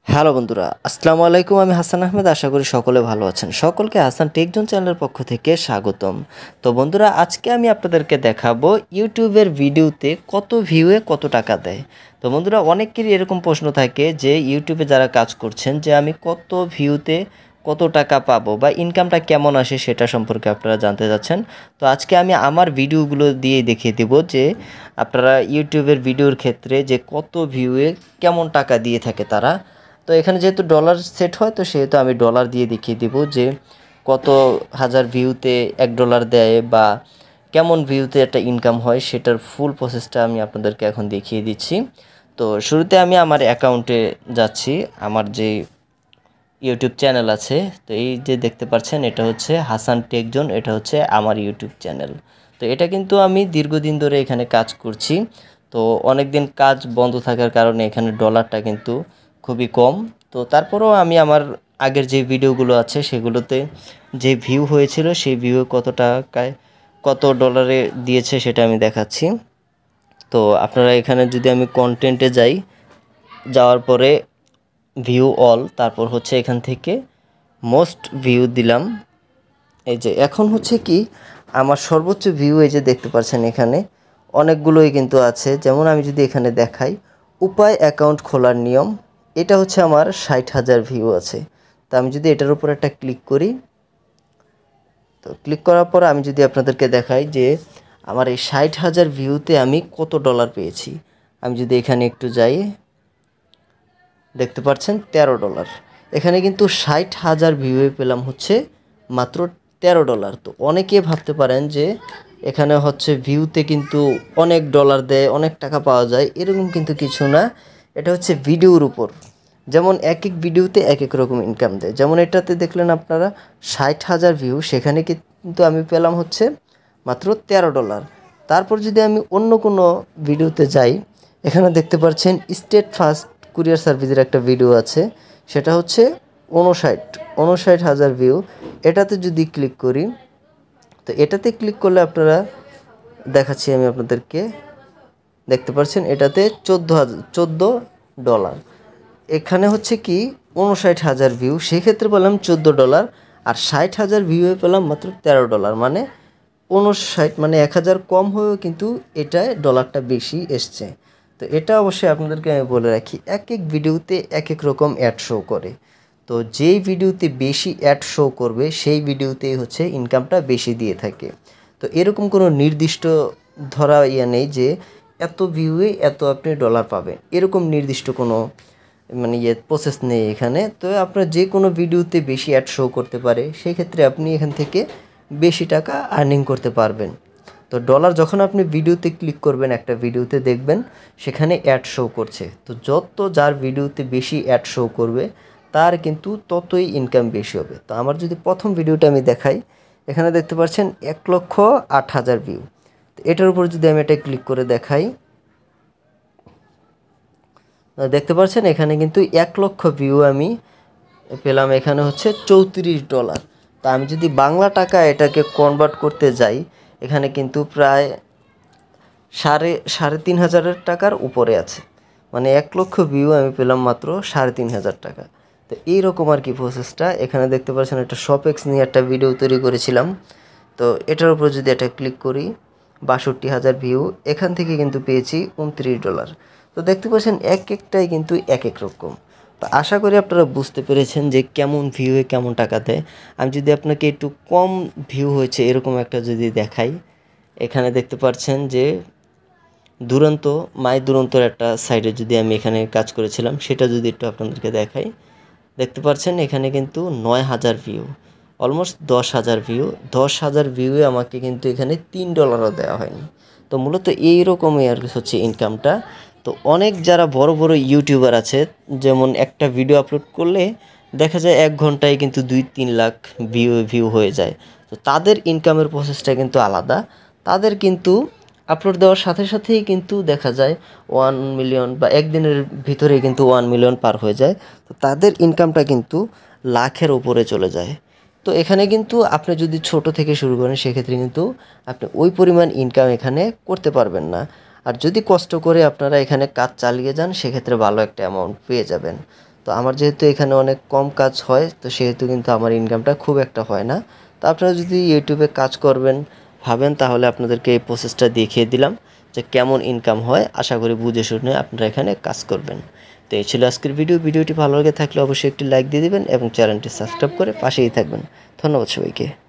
Hello বন্ধুরা, আসসালামু আলাইকুম। আমি হাসান আহমেদ। আশা করি সকলে ভালো আছেন। সকলকে হাসান টেক জোন চ্যানেলের পক্ষ থেকে স্বাগতম। তো বন্ধুরা, আজকে আমি আপনাদেরকে দেখাবো ইউটিউবের ভিডিওতে কত ভিউয়ে কত টাকা দেয়। তো বন্ধুরা, অনেকেরই এরকম প্রশ্ন থাকে যে ইউটিউবে যারা কাজ করছেন যে আমি কত ভিউতে কত টাকা পাবো বা ইনকামটা কেমন আসে সেটা সম্পর্কে আপনারা জানতে চাচ্ছেন। তো আজকে আমি আমার ভিডিওগুলো দিয়ে দেখিয়ে দেব যে আপনারা ইউটিউবের ভিডিওর ক্ষেত্রে যে কত ভিউয়ে কেমন টাকা দিয়ে থাকে তারা। তো এখানে যেহেতু ডলার সেট হয়, তো সেহেতু আমি ডলার দিয়ে দেখিয়ে দেব যে কত হাজার ভিউতে $1 দেয় বা কেমন ভিউতে একটা ইনকাম হয়, সেটার ফুল প্রসেসটা আমি আপনাদেরকে এখন দেখিয়ে দিচ্ছি। তো শুরুতে আমি আমার অ্যাকাউন্টে যাচ্ছি, আমার যে ইউটিউব চ্যানেল আছে। তো এই যে দেখতে পাচ্ছেন, এটা হচ্ছে হাসান টেক জোন, এটা হচ্ছে আমার ইউটিউব চ্যানেল। তো এটা কিন্তু আমি দীর্ঘদিন ধরে এখানে কাজ করছি। তো অনেক দিন কাজ বন্ধ থাকার কারণে এখানে ডলারটা কিন্তু খুবই কম। তো তারপরেও আমি আমার আগের যে ভিডিওগুলো আছে সেগুলোতে যে ভিউ হয়েছিল সেই ভিউ কত টাকায় কত ডলারে দিয়েছে সেটা আমি দেখাচ্ছি। তো আপনারা এখানে যদি আমি কন্টেন্টে যাই, যাওয়ার পরে ভিউ অল, তারপর হচ্ছে এখান থেকে মোস্ট ভিউ দিলাম। এই যে এখন হচ্ছে কি আমার সর্বোচ্চ ভিউ এই যে দেখতে পাচ্ছেন এখানে অনেকগুলোই কিন্তু আছে। যেমন আমি যদি এখানে দেখাই উপায় অ্যাকাউন্ট খোলার নিয়ম, এটা হচ্ছে আমার 60,000 ভিউ আছে। তো আমি যদি এটার উপর একটা ক্লিক করি, তো ক্লিক করার পর আমি যদি আপনাদেরকে দেখাই যে আমার এই 60,000 ভিউতে আমি কত ডলার পেয়েছি। আমি যদি এখানে একটু যাই, দেখতে পাচ্ছেন $13। এখানে কিন্তু 60,000 ভিউয়ে পেলাম হচ্ছে মাত্র $13। তো অনেকে ভাবতে পারেন যে এখানে হচ্ছে ভিউতে কিন্তু অনেক ডলার দেয়, অনেক টাকা পাওয়া যায়, এরকম কিন্তু কিছু না। এটা হচ্ছে ভিডিওর উপর, যেমন এক এক ভিডিওতে এক এক রকম ইনকাম দেয়। যেমন এটাতে দেখলেন আপনারা 60,000 ভিউ, সেখানে কিন্তু আমি পেলাম হচ্ছে মাত্র $13। তারপর যদি আমি অন্য কোনো ভিডিওতে যাই, এখানে দেখতে পাচ্ছেন স্টেট ফার্স্ট কুরিয়ার সার্ভিসের একটা ভিডিও আছে, সেটা হচ্ছে 59,000 ভিউ। এটাতে যদি ক্লিক করি, তো এটাতে ক্লিক করলে আপনারা দেখাচ্ছি আমি আপনাদেরকে, দেখতে পাচ্ছেন এটাতে $14 এখানে হচ্ছে কি 59,000 ভিউ, সেক্ষেত্রে পেলাম $14। আর 60,000 ভিউয়ে পেলাম মাত্র $13, মানে 59 মানে 1,000 কম হয়েও কিন্তু এটায় ডলারটা বেশি এসছে। তো এটা অবশ্যই আপনাদেরকে আমি বলে রাখি, এক এক ভিডিওতে এক এক রকম অ্যাড শো করে। তো যেই ভিডিওতে বেশি অ্যাড শো করবে সেই ভিডিওতেই হচ্ছে ইনকামটা বেশি দিয়ে থাকে। তো এরকম কোনো নির্দিষ্ট ধরা নেই যে এত ভিউয়ে এত আপনি ডলার পাবেন, এরকম নির্দিষ্ট কোনো মানে প্রসেস নেই এখানে। তো আপনার যে কোনো ভিডিওতে বেশি অ্যাড শো করতে পারে, সেই ক্ষেত্রে আপনি এখান থেকে বেশি টাকা আর্নিং করতে পারবেন। তো ডলার যখন আপনি ভিডিওতে ক্লিক করবেন, একটা ভিডিওতে দেখবেন সেখানে অ্যাড শো করছে। তো যত যার ভিডিওতে বেশি অ্যাড শো করবে তার কিন্তু ততই ইনকাম বেশি হবে। তো আমার যদি প্রথম ভিডিওটা আমি দেখাই, এখানে দেখতে পাচ্ছেন 1,08,000 ভিউ। তো এটার উপর যদি আমি এটা ক্লিক করে দেখাই, দেখতে পাচ্ছেন এখানে কিন্তু 1,00,000 ভিউ আমি পেলাম। এখানে হচ্ছে $34। তা আমি যদি বাংলা টাকা এটাকে কনভার্ট করতে যাই, এখানে কিন্তু প্রায় সাড়ে তিন হাজারের টাকার উপরে আছে। মানে 1,00,000 ভিউ আমি পেলাম মাত্র 3,500 টাকা। তো এইরকম আর কি প্রসেসটা। এখানে দেখতে পাচ্ছেন একটা শপেক্স নিয়ে একটা ভিডিও তৈরি করেছিলাম। তো এটার উপর যদি এটা ক্লিক করি, 62,000 ভিউ, এখান থেকে কিন্তু পেয়েছি $29। তো দেখতে পাচ্ছেন এক একটাই কিন্তু এক এক রকম। তো আশা করি আপনারা বুঝতে পেরেছেন যে কেমন ভিউয়ে কেমন টাকা দেয়। আমি যদি আপনাকে একটু কম ভিউ হয়েছে এরকম একটা যদি দেখাই, এখানে দেখতে পাচ্ছেন যে দুরন্তর একটা সাইডে যদি আমি এখানে কাজ করেছিলাম, সেটা যদি একটু আপনাদেরকে দেখাই, দেখতে পাচ্ছেন এখানে কিন্তু 9,000 ভিউ, অলমোস্ট 10,000 ভিউ। 10,000 ভিউয়ে আমাকে কিন্তু এখানে $3 দেওয়া হয়নি। তো মূলত এইরকমই আর কি হচ্ছে ইনকামটা। তো অনেক যারা বড় বড় ইউটিউবার আছে, যেমন একটা ভিডিও আপলোড করলে দেখা যায় 1 ঘন্টায় কিন্তু 2-3 লাখ ভিউ হয়ে যায়। তো তাদের ইনকামের প্রসেসটা কিন্তু আলাদা। তাদের কিন্তু আপলোড দেওয়ার সাথে সাথেই কিন্তু দেখা যায় 1 মিলিয়ন বা একদিনের ভিতরেই কিন্তু 1 মিলিয়ন পার হয়ে যায়। তো তাদের ইনকামটা কিন্তু লাখের উপরে চলে যায়। তো এখানে কিন্তু আপনি যদি ছোট থেকে শুরু করেন, সেক্ষেত্রে কিন্তু আপনি ওই পরিমাণ ইনকাম এখানে করতে পারবেন না। আর যদি কষ্ট করে আপনারা এখানে কাজ চালিয়ে যান, সেক্ষেত্রে ভালো একটা অ্যামাউন্ট পেয়ে যাবেন। তো আমার যেহেতু এখানে অনেক কম কাজ হয়, তো সেহেতু কিন্তু আমার ইনকামটা খুব একটা হয় না। তো আপনারা যদি ইউটিউবে কাজ করবেন ভাবেন, তাহলে আপনাদেরকে এই প্রসেসটা দেখিয়ে দিলাম যে কেমন ইনকাম হয়। আশা করি বুঝে শুনে আপনারা এখানে কাজ করবেন। তো এই ছিল আজকের ভিডিওটি ভালো লেগে থাকলে অবশ্যই একটি লাইক দিয়ে দিবেন এবং চ্যানেলটি সাবস্ক্রাইব করে পাশেই থাকবেন। ধন্যবাদ সবাইকে।